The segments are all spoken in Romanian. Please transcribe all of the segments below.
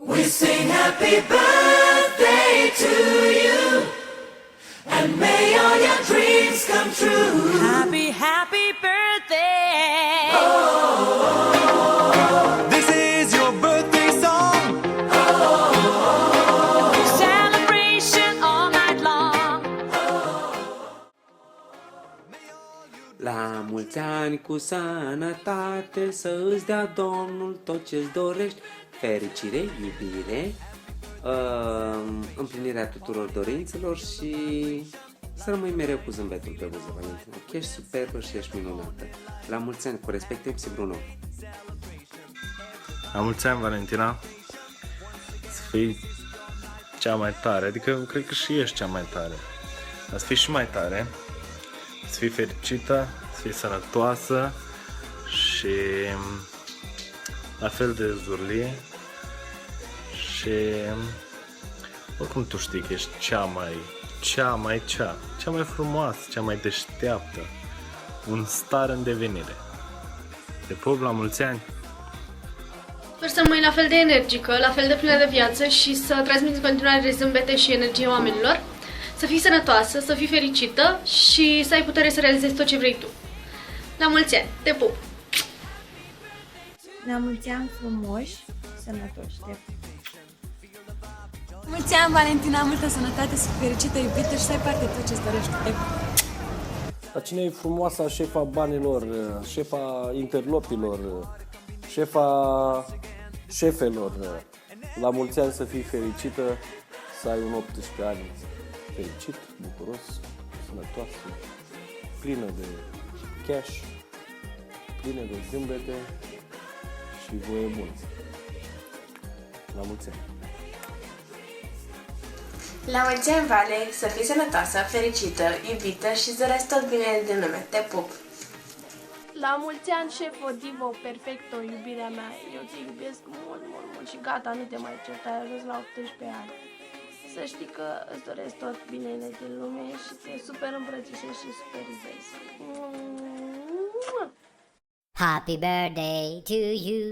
We sing happy birthday to you, and may all your dreams come true. Happy, happy birthday. This is your birthday song. Celebration all night long. La mulți ani cu sănătate, să îți dea Domnul tot ce-ți dorești, fericire, iubire, împlinirea tuturor dorințelor și să rămâi mereu cu zâmbetul pe buze, Valentina. Că ești superbă și ești minunată. La mulți ani, cu respect, MC Bruno. La mulți ani, Valentina. Să fii cea mai tare, adică cred că și ești cea mai tare. Dar să fii și mai tare, să fii fericită, să fii sănătoasă și la fel de zurlie. Și oricum tu știi că ești cea mai frumoasă, cea mai deșteaptă, un star în devenire. Te pup, la mulți ani! Sper să rămâi la fel de energică, la fel de plină de viață și să transmiți în continuare zâmbete și energie oamenilor, să fii sănătoasă, să fii fericită și să ai putere să realizezi tot ce vrei tu. La mulți ani! Te pup! La mulți ani frumoși, sănătoși, te pup! Mulți ani, Valentina, multă sănătate, să fii fericită, iubită și să ai parte de tot ce-ți dorești. Dar cine e frumoasa șefa banilor, șefa interlopilor, șefa șefelor? La mulți ani să fii fericită, să ai un 18 ani fericit, bucuros, sănătoasă, plină de cash, plină de zâmbete și voie bună. La mulți ani! La mulți ani, Vale, să fii sănătoasă, fericită, iubită și să răți tot binele din lume. Te pup! La mulți ani, șefo, divo, perfecto, iubirea mea. Eu te iubesc mult, mult, mult și gata, nu te mai certa, ai ajuns la 18 ani. Să știi că îți doresc tot binele din lume și te super îmbrățișez și super iubesc. Happy birthday to you.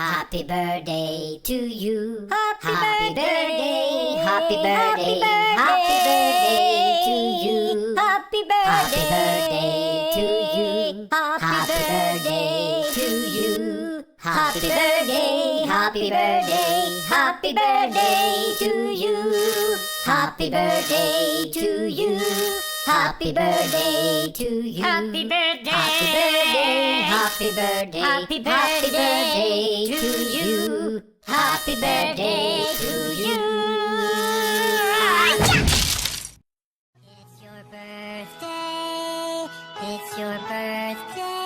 Happy birthday to you. Happy birthday. Happy birthday. Happy birthday to you. Happy birthday to you. Happy birthday to you. Happy birthday. Happy birthday. Happy birthday to you. Happy birthday to you. Happy birthday to you. Happy birthday. Happy birthday. Happy birthday. Happy birthday to you. Happy birthday to you. It's your birthday. It's your birthday.